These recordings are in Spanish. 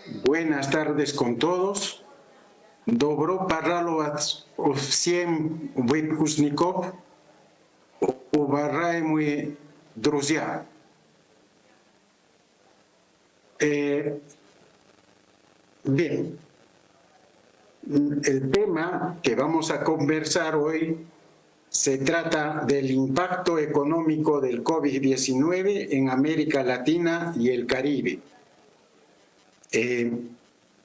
Buenas tardes con todos. Dobro paralovac всем выпускников, уважаемые друзья. Bien, el tema que vamos a conversar hoy se trata del impacto económico del COVID-19 en América Latina y el Caribe.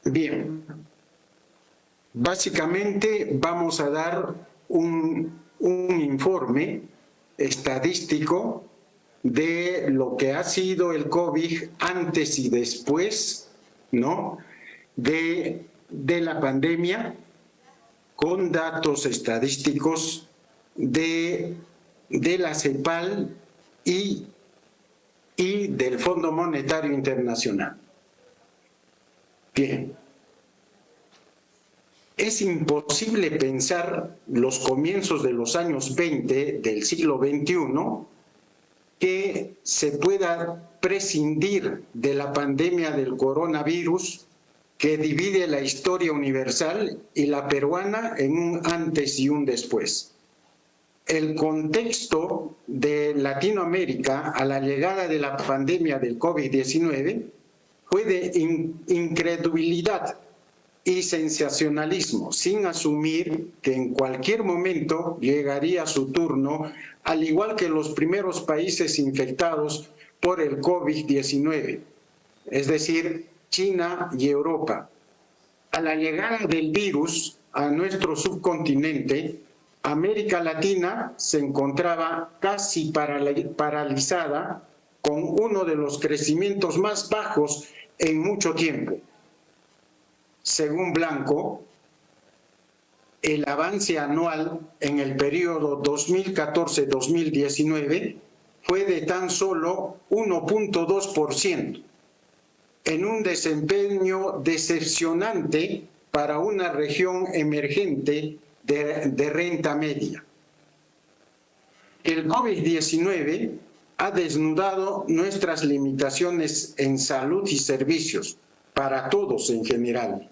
Bien, básicamente vamos a dar un informe estadístico de lo que ha sido el COVID antes y después, ¿no?, de la pandemia, con datos estadísticos de la CEPAL y del Fondo Monetario Internacional. Bien, es imposible pensar los comienzos de los años 20 del siglo XXI que se pueda prescindir de la pandemia del coronavirus que divide la historia universal y la peruana en un antes y un después. El contexto de Latinoamérica a la llegada de la pandemia del COVID-19 fue de incredulidad y sensacionalismo, sin asumir que en cualquier momento llegaría su turno, al igual que los primeros países infectados por el COVID-19, es decir, China y Europa. A la llegada del virus a nuestro subcontinente, América Latina se encontraba casi paralizada, con uno de los crecimientos más bajos en mucho tiempo. Según Blanco, el avance anual en el periodo 2014-2019 fue de tan solo 1.2%, en un desempeño decepcionante para una región emergente de renta media. El COVID-19 ha desnudado nuestras limitaciones en salud y servicios para todos en general.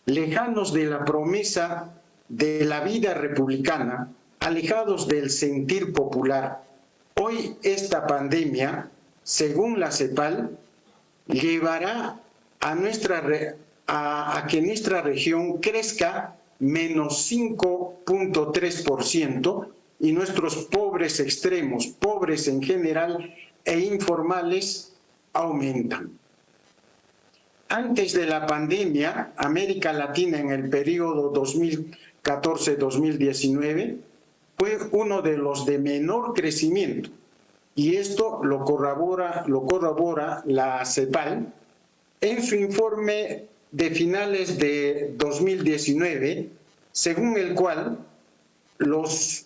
Lejanos de la promesa de la vida republicana, alejados del sentir popular, hoy esta pandemia, según la CEPAL, llevará a que nuestra región crezca menos 5.3% y nuestros pobres extremos, pobres en general e informales, aumentan. Antes de la pandemia, América Latina en el periodo 2014-2019 fue uno de los de menor crecimiento, y esto lo corrobora la CEPAL en su informe de finales de 2019, según el cual los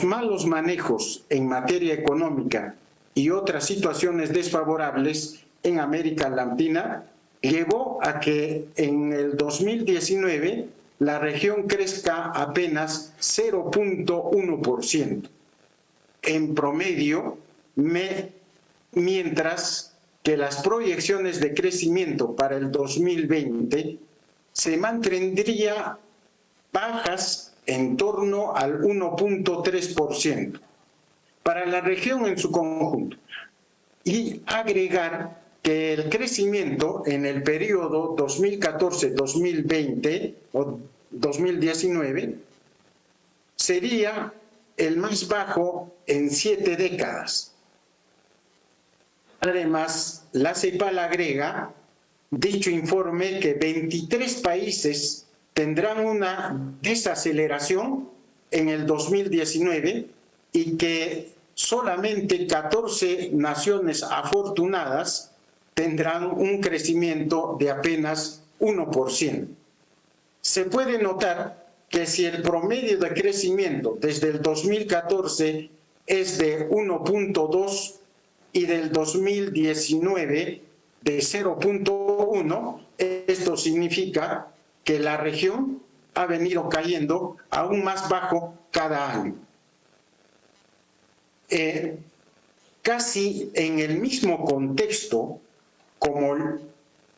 malos manejos en materia económica y otras situaciones desfavorables en América Latina llevó a que en el 2019 la región crezca apenas 0.1% en promedio, mientras que las proyecciones de crecimiento para el 2020 se mantendrían bajas en torno al 1.3% para la región en su conjunto. Y agregar que el crecimiento en el periodo 2014-2020 o 2019 sería el más bajo en 7 décadas. Además, la CEPAL agrega dicho informe que 23 países tendrán una desaceleración en el 2019 y que solamente 14 naciones afortunadas tendrán un crecimiento de apenas 1%. Se puede notar que si el promedio de crecimiento desde el 2014 es de 1.2 y del 2019 de 0.1, esto significa que la región ha venido cayendo aún más bajo cada año. Casi en el mismo contexto, como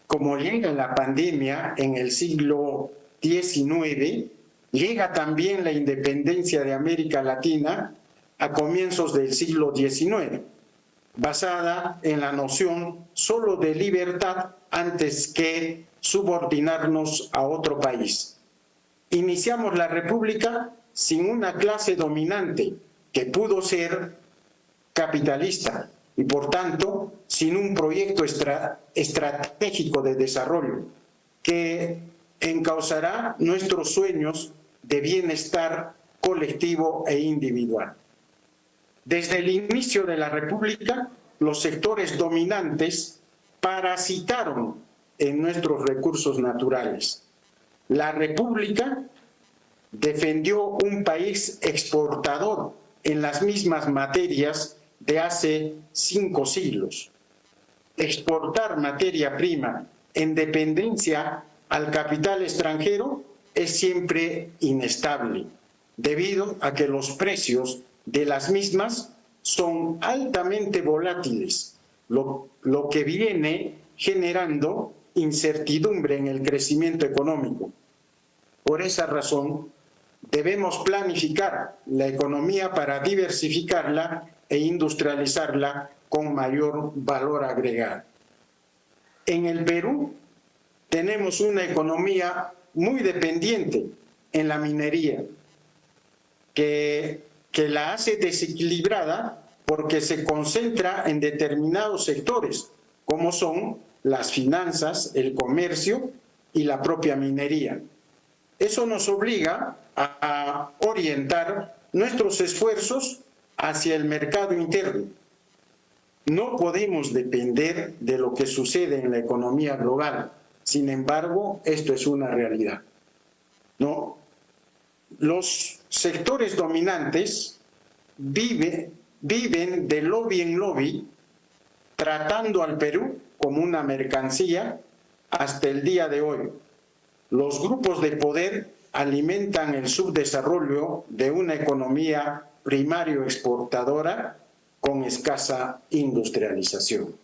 como llega la pandemia en el siglo XIX, llega también la independencia de América Latina a comienzos del siglo XIX, basada en la noción solo de libertad antes que subordinarnos a otro país. Iniciamos la República sin una clase dominante que pudo ser capitalista y por tanto sin un proyecto estratégico de desarrollo que encauzará nuestros sueños de bienestar colectivo e individual. Desde el inicio de la República, los sectores dominantes parasitaron en nuestros recursos naturales. La República defendió un país exportador en las mismas materias de hace 5 siglos. Exportar materia prima en dependencia al capital extranjero es siempre inestable, debido a que los precios de las mismas son altamente volátiles, lo que viene generando incertidumbre en el crecimiento económico. Por esa razón, debemos planificar la economía para diversificarla e industrializarla con mayor valor agregado. En el Perú tenemos una economía muy dependiente en la minería, que la hace desequilibrada porque se concentra en determinados sectores, como son las finanzas, el comercio y la propia minería. Eso nos obliga a orientar nuestros esfuerzos hacia el mercado interno. No podemos depender de lo que sucede en la economía global. Sin embargo, esto es una realidad, ¿no? Los sectores dominantes viven de lobby en lobby, tratando al Perú como una mercancía hasta el día de hoy. Los grupos de poder alimentan el subdesarrollo de una economía primario exportadora con escasa industrialización.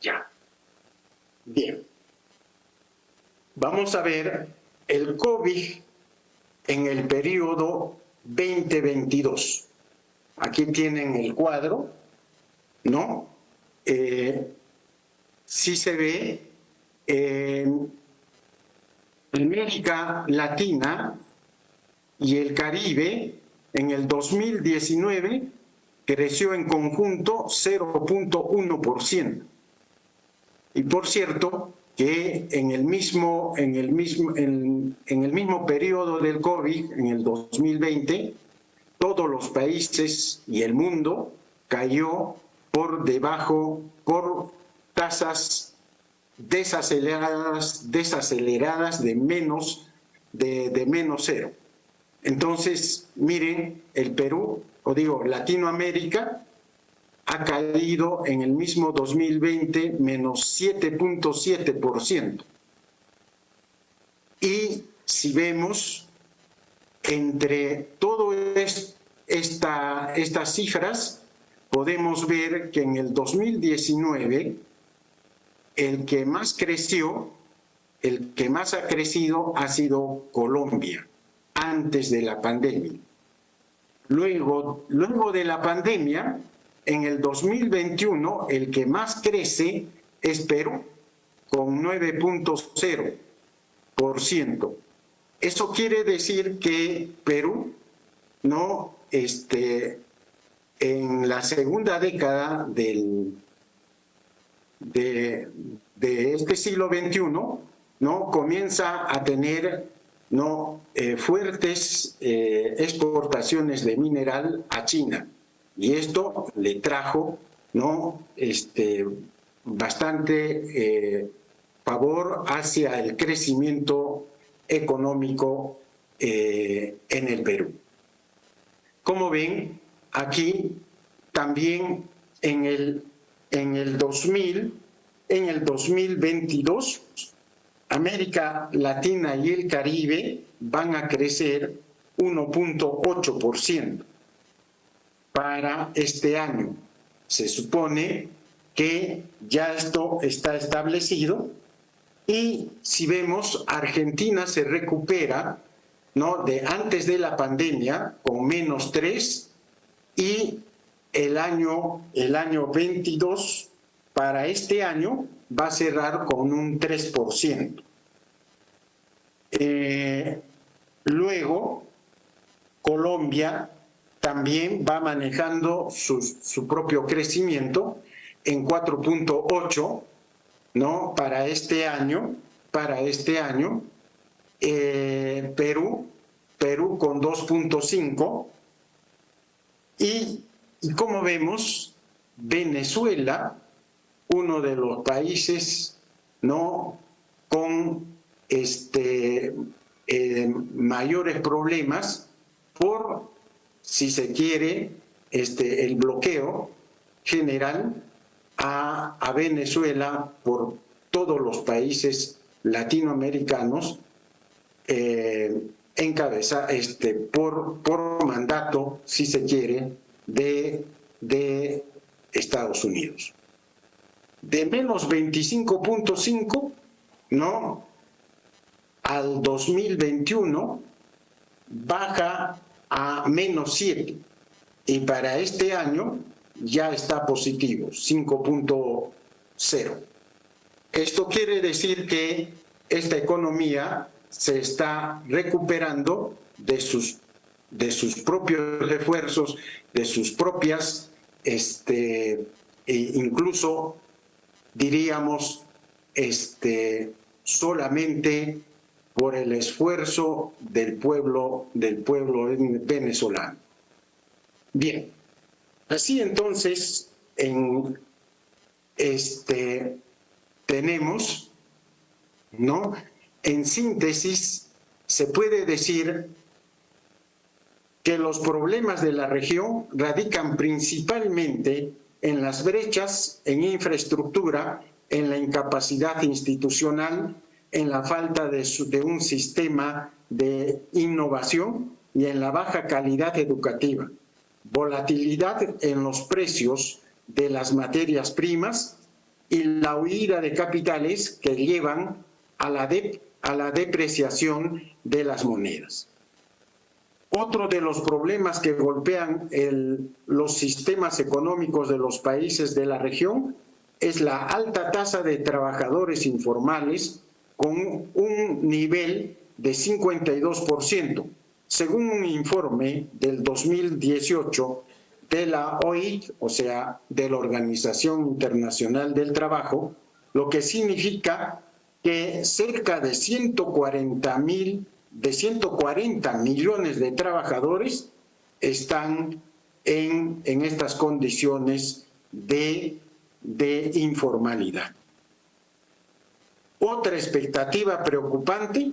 Ya. Bien. Vamos a ver el COVID en el periodo 2022. Aquí tienen el cuadro, ¿no? Sí se ve América Latina y el Caribe en el 2019 creció en conjunto 0.1%. Y por cierto que en el mismo periodo del COVID, en el 2020, todos los países y el mundo cayó por tasas desaceleradas de menos cero. Entonces, miren, el Perú, Latinoamérica, ha caído en el mismo 2020 menos 7.7%. Y si vemos entre todas estas cifras, podemos ver que en el 2019 el que más ha crecido ha sido Colombia, antes de la pandemia. Luego de la pandemia, en el 2021, el que más crece es Perú, con 9.0%. Eso quiere decir que Perú, ¿no? En la segunda década de este siglo XXI, ¿no? Comienza a tener, ¿no? Fuertes exportaciones de mineral a China. Y esto le trajo, ¿no? Bastante favor hacia el crecimiento económico en el Perú. Como ven, aquí también en el 2022, América Latina y el Caribe van a crecer 1.8%. para este año. Se supone que ya esto está establecido y si vemos, Argentina se recupera, ¿no?, de antes de la pandemia con -3 y el año 22 para este año va a cerrar con un 3%. Luego, Colombia también va manejando su propio crecimiento en 4.8, ¿no?, para este año. Perú con 2.5 y como vemos, Venezuela, uno de los países, ¿no?, con mayores problemas por, si se quiere, el bloqueo general a Venezuela por todos los países latinoamericanos, por mandato, si se quiere, de Estados Unidos. De -25.5, ¿no?, al 2021 baja a -7 y para este año ya está positivo, 5.0. Esto quiere decir que esta economía se está recuperando de sus propios esfuerzos, de sus propias, incluso diríamos, solamente por el esfuerzo del pueblo venezolano. Bien, así entonces tenemos, ¿no?, en síntesis, se puede decir que los problemas de la región radican principalmente en las brechas en infraestructura, en la incapacidad institucional, en la falta de un sistema de innovación y en la baja calidad educativa, volatilidad en los precios de las materias primas y la huida de capitales que llevan a la depreciación de las monedas. Otro de los problemas que golpean los sistemas económicos de los países de la región es la alta tasa de trabajadores informales con un nivel de 52%, según un informe del 2018 de la OIT, o sea, de la Organización Internacional del Trabajo, lo que significa que cerca de 140 millones de trabajadores están en estas condiciones de informalidad. Otra expectativa preocupante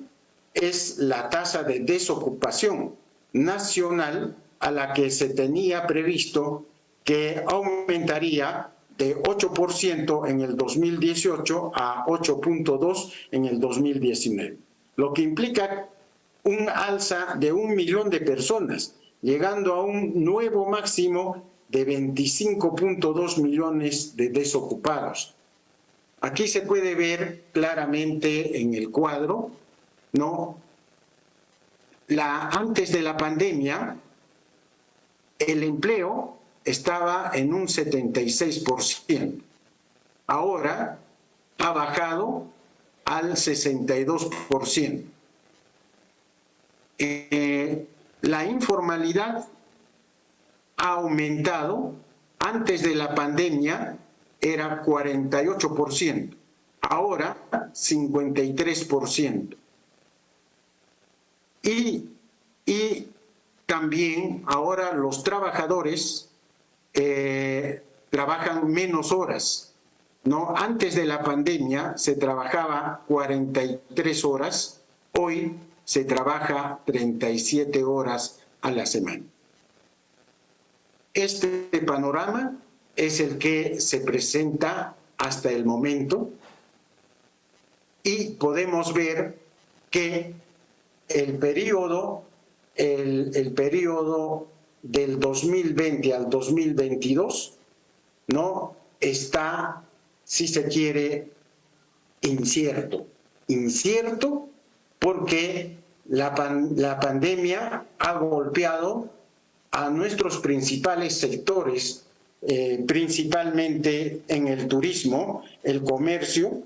es la tasa de desocupación nacional, a la que se tenía previsto que aumentaría de 8% en el 2018 a 8.2% en el 2019, lo que implica un alza de 1 millón de personas, llegando a un nuevo máximo de 25.2 millones de desocupados. Aquí se puede ver claramente en el cuadro, ¿no?, antes de la pandemia, el empleo estaba en un 76%. Ahora ha bajado al 62%. La informalidad ha aumentado. Antes de la pandemia era 48%, ahora 53%. Y también ahora los trabajadores trabajan menos horas, ¿no? Antes de la pandemia se trabajaba 43 horas, hoy se trabaja 37 horas a la semana. Este panorama es el que se presenta hasta el momento y podemos ver que el periodo del 2020 al 2022, ¿no? Está, si se quiere, incierto. Incierto porque la pandemia ha golpeado a nuestros principales sectores, principalmente en el turismo, el comercio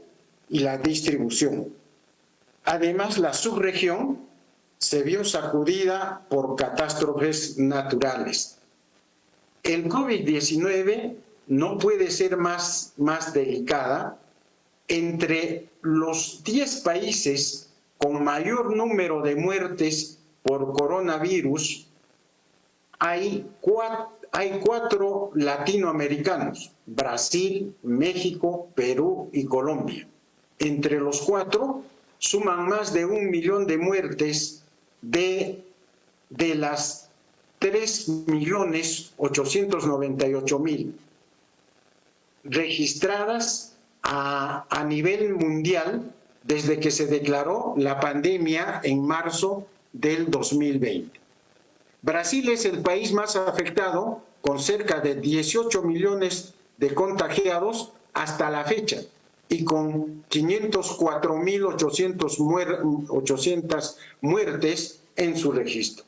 y la distribución. Además, la subregión se vio sacudida por catástrofes naturales. El COVID-19 no puede ser más delicada. Entre los 10 países con mayor número de muertes por coronavirus, hay cuatro latinoamericanos: Brasil, México, Perú y Colombia. Entre los cuatro suman más de 1 millón de muertes de las 3.898.000 registradas a nivel mundial desde que se declaró la pandemia en marzo del 2020. Brasil es el país más afectado, con cerca de 18 millones de contagiados hasta la fecha y con 504.800 muertes en su registro.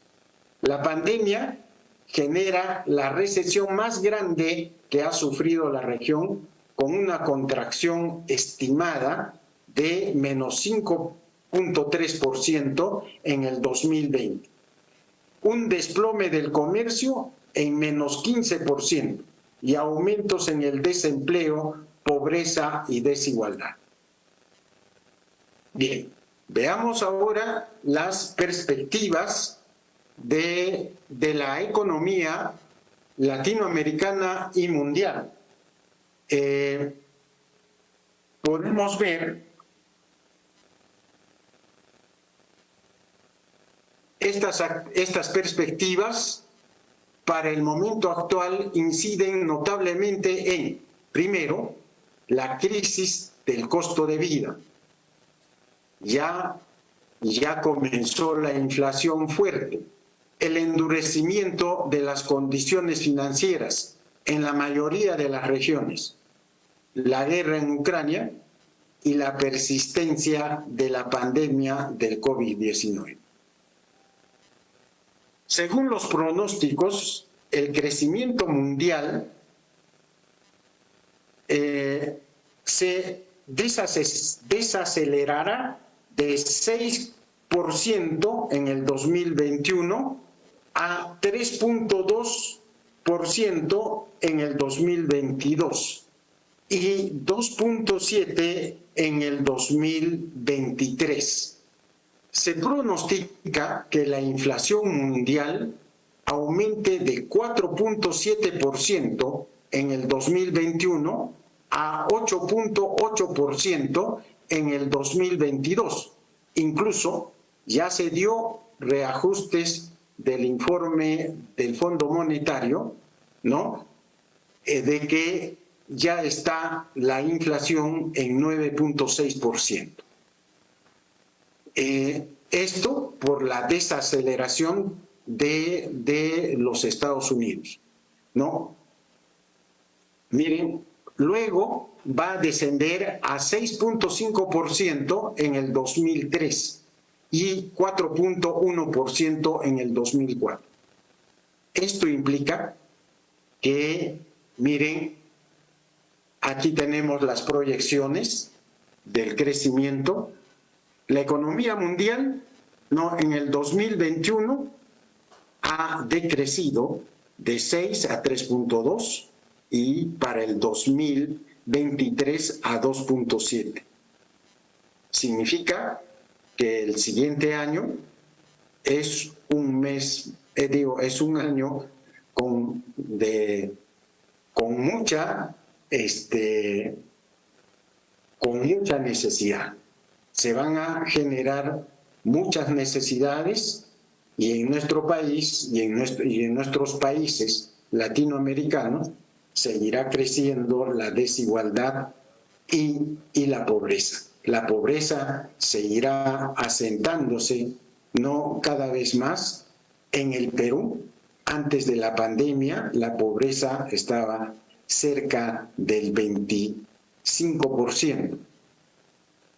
La pandemia genera la recesión más grande que ha sufrido la región, con una contracción estimada de menos 5.3% en el 2020. Un desplome del comercio en menos 15% y aumentos en el desempleo, pobreza y desigualdad. Bien, veamos ahora las perspectivas de la economía latinoamericana y mundial. Podemos ver estas perspectivas para el momento actual inciden notablemente en, primero, la crisis del costo de vida. Ya comenzó la inflación fuerte, el endurecimiento de las condiciones financieras en la mayoría de las regiones, la guerra en Ucrania y la persistencia de la pandemia del COVID-19. Según los pronósticos, el crecimiento mundial se desacelerará de 6% en el 2021 a 3.2% en el 2022 y 2.7% en el 2023. Se pronostica que la inflación mundial aumente de 4.7% en el 2021 a 8.8% en el 2022. Incluso ya se dio reajustes del informe del Fondo Monetario, ¿no? De que ya está la inflación en 9.6%. Esto por la desaceleración de los Estados Unidos, ¿no? Miren, luego va a descender a 6.5% en el 2003 y 4.1% en el 2004. Esto implica que, miren, aquí tenemos las proyecciones del crecimiento. La economía mundial, ¿no?, en el 2021 ha decrecido de 6 a 3.2 y para el 2023 a 2.7. Significa que el siguiente año es un año con mucha necesidad. Se van a generar muchas necesidades y en nuestro país y en nuestros países latinoamericanos seguirá creciendo la desigualdad y la pobreza. La pobreza seguirá asentándose, no cada vez más, en el Perú, Antes de la pandemia, la pobreza estaba cerca del 25%.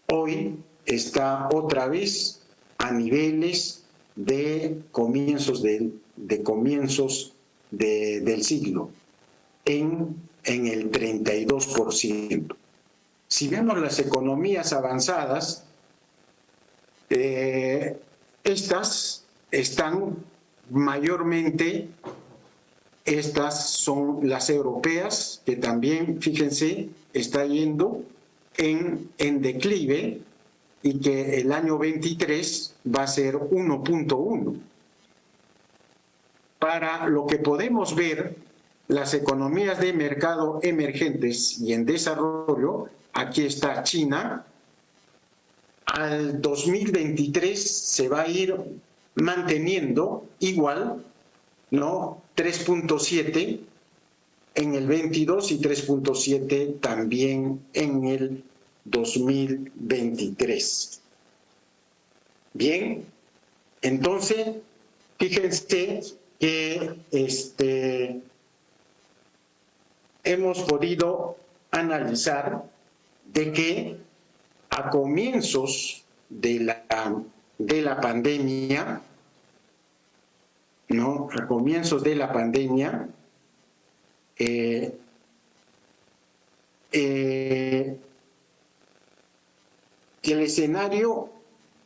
Hoy está otra vez a niveles de comienzos del siglo, en el 32%. Si vemos las economías avanzadas, estas están mayormente, estas son las europeas, que también, fíjense, está yendo en declive, y que el año 23 va a ser 1.1. Para lo que podemos ver, las economías de mercado emergentes y en desarrollo, aquí está China, al 2023 se va a ir manteniendo igual, ¿no? 3.7 en el 22 y 3.7 también en el 2023. Bien, entonces, fíjense que hemos podido analizar de que a comienzos de la pandemia, ¿no? A comienzos de la pandemia, el escenario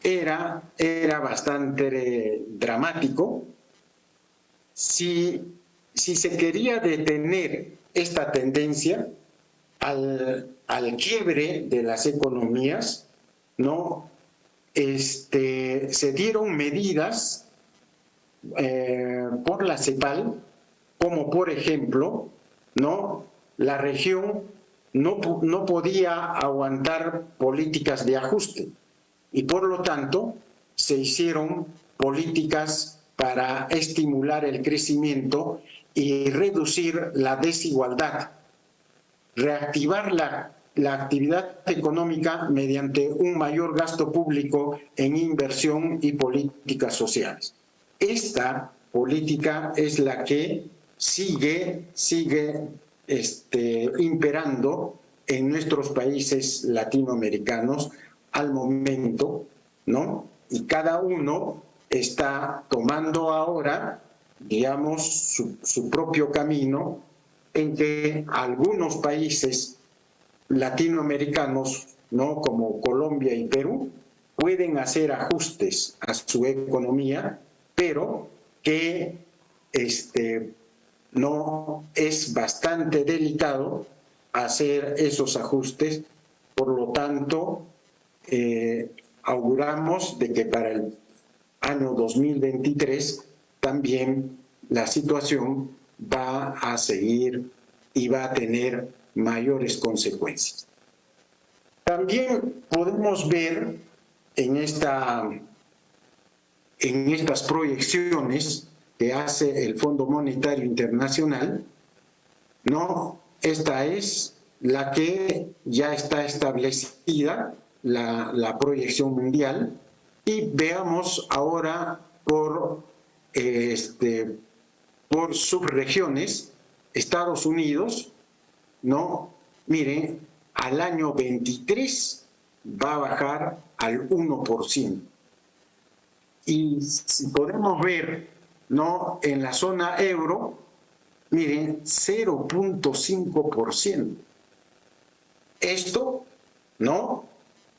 era bastante dramático. Si se quería detener esta tendencia al quiebre de las economías, ¿no? Se dieron medidas por la CEPAL, como por ejemplo, ¿no? La región no podía aguantar políticas de ajuste y por lo tanto se hicieron políticas para estimular el crecimiento y reducir la desigualdad, reactivar la actividad económica mediante un mayor gasto público en inversión y políticas sociales. Esta política es la que sigue imperando en nuestros países latinoamericanos al momento, ¿no? Y cada uno está tomando ahora, digamos, su propio camino, en que algunos países latinoamericanos, ¿no? Como Colombia y Perú, pueden hacer ajustes a su economía, pero que no es bastante delicado hacer esos ajustes. Por lo tanto, auguramos de que para el año 2023 también la situación va a seguir y va a tener mayores consecuencias. También podemos ver en estas proyecciones que hace el Fondo Monetario Internacional, ¿no? Esta es la que ya está establecida, la proyección mundial, y veamos ahora por subregiones. Estados Unidos, ¿no? Miren, al año 23 va a bajar al 1%. Y si podemos ver, ¿no? En la zona euro, miren, 0.5%. Esto, ¿no?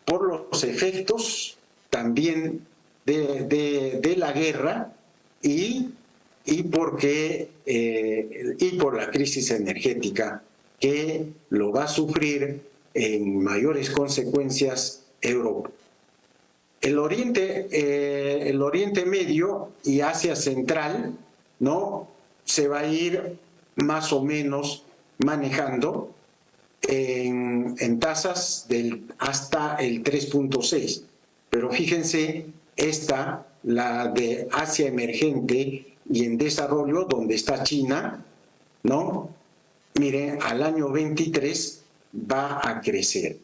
Por los efectos también de la guerra y por la crisis energética que lo va a sufrir en mayores consecuencias Europa. El Oriente Medio y Asia Central, ¿no? Se va a ir más o menos manejando en tasas hasta el 3.6. Pero fíjense, la de Asia emergente y en desarrollo, donde está China, ¿no? Miren, al año 23 va a crecer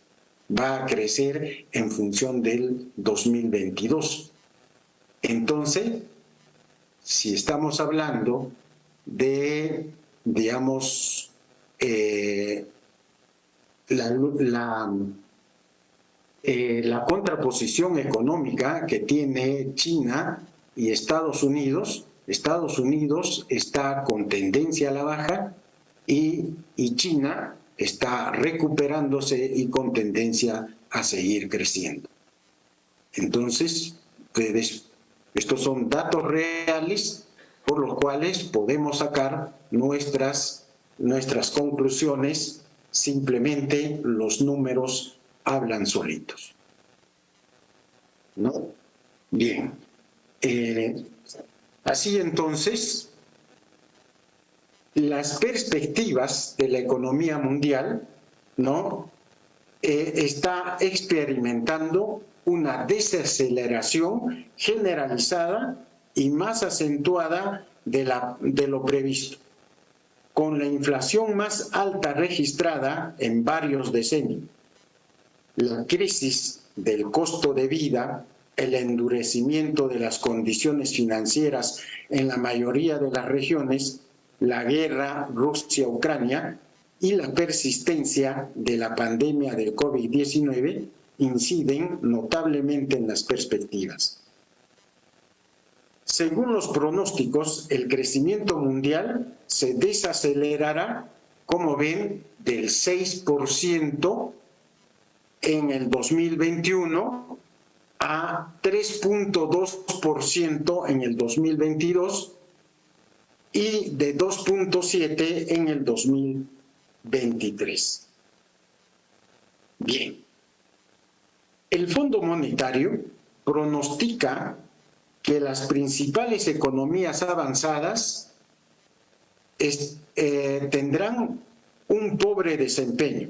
en función del 2022. Entonces, si estamos hablando de, digamos, la contraposición económica que tiene China y Estados Unidos. Estados Unidos está con tendencia a la baja y China está recuperándose y con tendencia a seguir creciendo. Entonces, estos son datos reales por los cuales podemos sacar nuestras conclusiones. Simplemente los números hablan solitos, ¿no? Bien. Así entonces, las perspectivas de la economía mundial, ¿no? Está experimentando una desaceleración generalizada y más acentuada de lo previsto, con la inflación más alta registrada en varios decenios. La crisis del costo de vida, el endurecimiento de las condiciones financieras en la mayoría de las regiones, la guerra Rusia-Ucrania y la persistencia de la pandemia del COVID-19 inciden notablemente en las perspectivas. Según los pronósticos, el crecimiento mundial se desacelerará, como ven, del 6% en el 2021 a 3.2% en el 2022 y de 2.7% en el 2023. Bien. El Fondo Monetario pronostica que las principales economías avanzadas tendrán un pobre desempeño.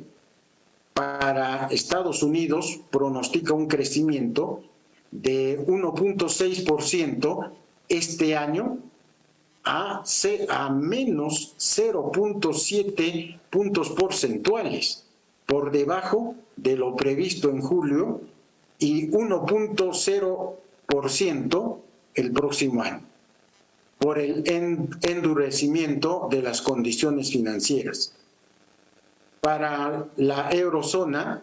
Para Estados Unidos pronostica un crecimiento de 1.6% este año a menos 0.7 puntos porcentuales, por debajo de lo previsto en julio, y 1.0% el próximo año, por el endurecimiento de las condiciones financieras. Para la eurozona,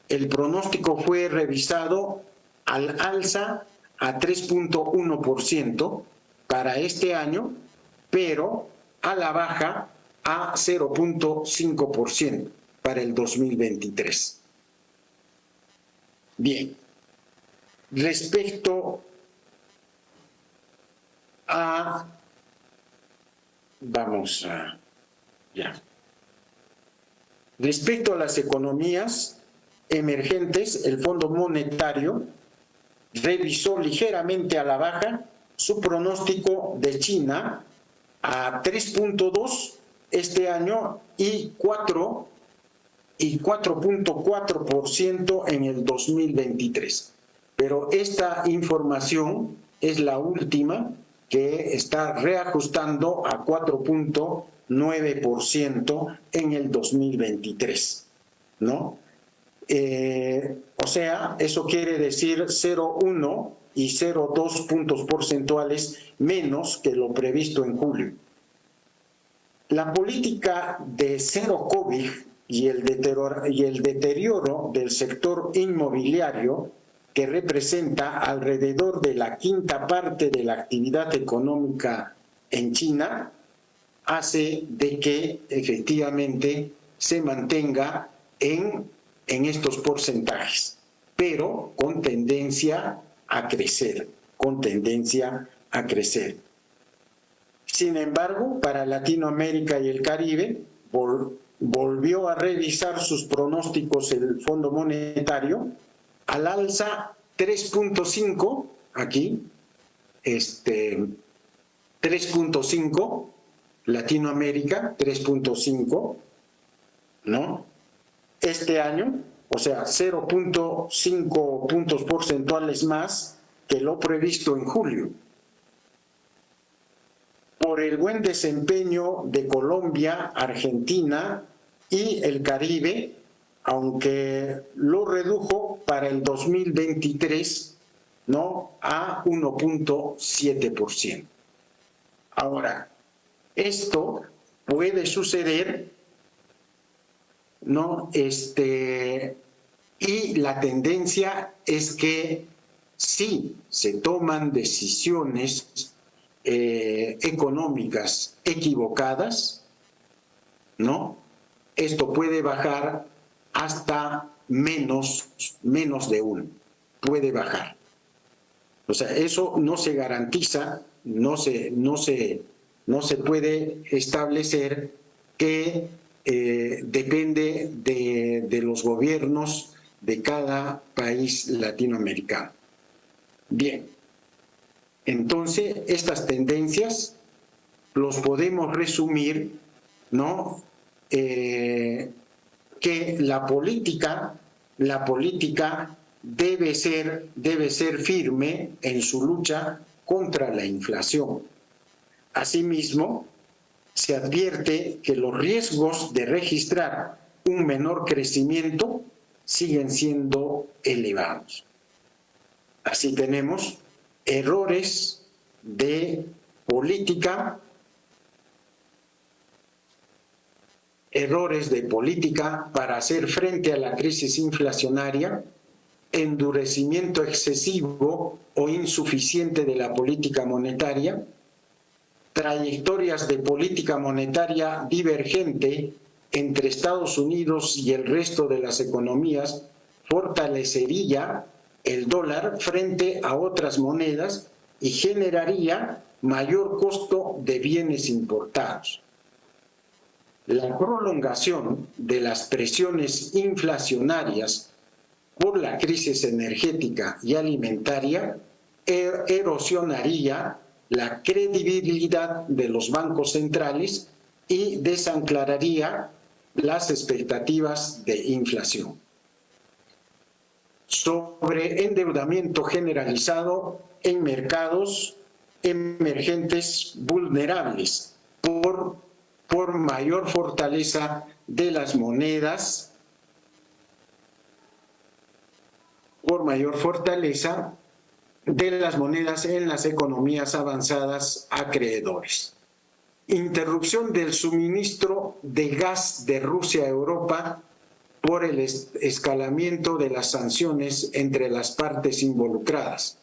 el pronóstico fue revisado al alza a 3.1% para este año, pero a la baja a 0.5% para el 2023. Bien, respecto a... Respecto a las economías emergentes, el Fondo Monetario revisó ligeramente a la baja su pronóstico de China a 3.2% este año y 4.4% en el 2023. Pero esta información es la última, que está reajustando a 4.9% en el 2023, ¿no? O sea, eso quiere decir 0.1 y 0.2 puntos porcentuales menos que lo previsto en julio. La política de cero COVID y el deterioro del sector inmobiliario, que representa alrededor de la quinta parte de la actividad económica en China, hace de que efectivamente se mantenga en estos porcentajes, pero con tendencia a crecer, Sin embargo, para Latinoamérica y el Caribe, volvió a revisar sus pronósticos el Fondo Monetario al alza 3.5, aquí, 3.5, Latinoamérica 3.5, ¿no? Este año, o sea, 0.5 puntos porcentuales más que lo previsto en julio. Por el buen desempeño de Colombia, Argentina y el Caribe, aunque lo redujo para el 2023, ¿no?, a 1.7%. Ahora, Esto puede suceder, ¿no? Y la tendencia es que si se toman decisiones económicas equivocadas, ¿no? Esto puede bajar hasta menos de 1, puede bajar. O sea, eso no se garantiza, no se puede establecer, que depende de los gobiernos de cada país latinoamericano. Bien, entonces estas tendencias los podemos resumir, ¿no? Que la política debe ser firme en su lucha contra la inflación. Asimismo, se advierte que los riesgos de registrar un menor crecimiento siguen siendo elevados. Así tenemos errores de política para hacer frente a la crisis inflacionaria, endurecimiento excesivo o insuficiente de la política monetaria, trayectorias de política monetaria divergente entre Estados Unidos y el resto de las economías fortalecería el dólar frente a otras monedas y generaría mayor costo de bienes importados. La prolongación de las presiones inflacionarias por la crisis energética y alimentaria erosionaría la credibilidad de los bancos centrales y desanclararía las expectativas de inflación. Sobre endeudamiento generalizado en mercados emergentes vulnerables por mayor fortaleza de las monedas, en las economías avanzadas acreedores. Interrupción del suministro de gas de Rusia a Europa por el escalamiento de las sanciones entre las partes involucradas.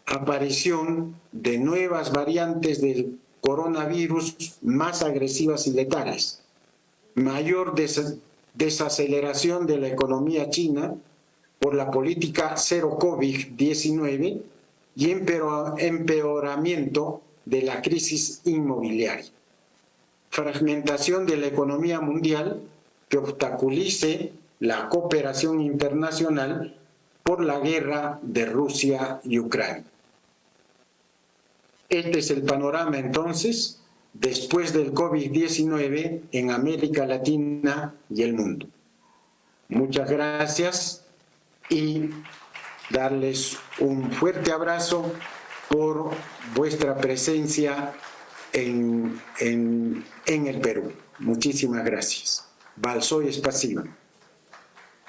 Aparición de nuevas variantes del coronavirus más agresivas y letales. Mayor desaceleración de la economía china por la política cero COVID-19 y empeoramiento de la crisis inmobiliaria. Fragmentación de la economía mundial que obstaculice la cooperación internacional por la guerra de Rusia y Ucrania. Este es el panorama entonces después del COVID-19 en América Latina y el mundo. Muchas gracias y darles un fuerte abrazo por vuestra presencia en el Perú. Muchísimas gracias. Большое спасибо.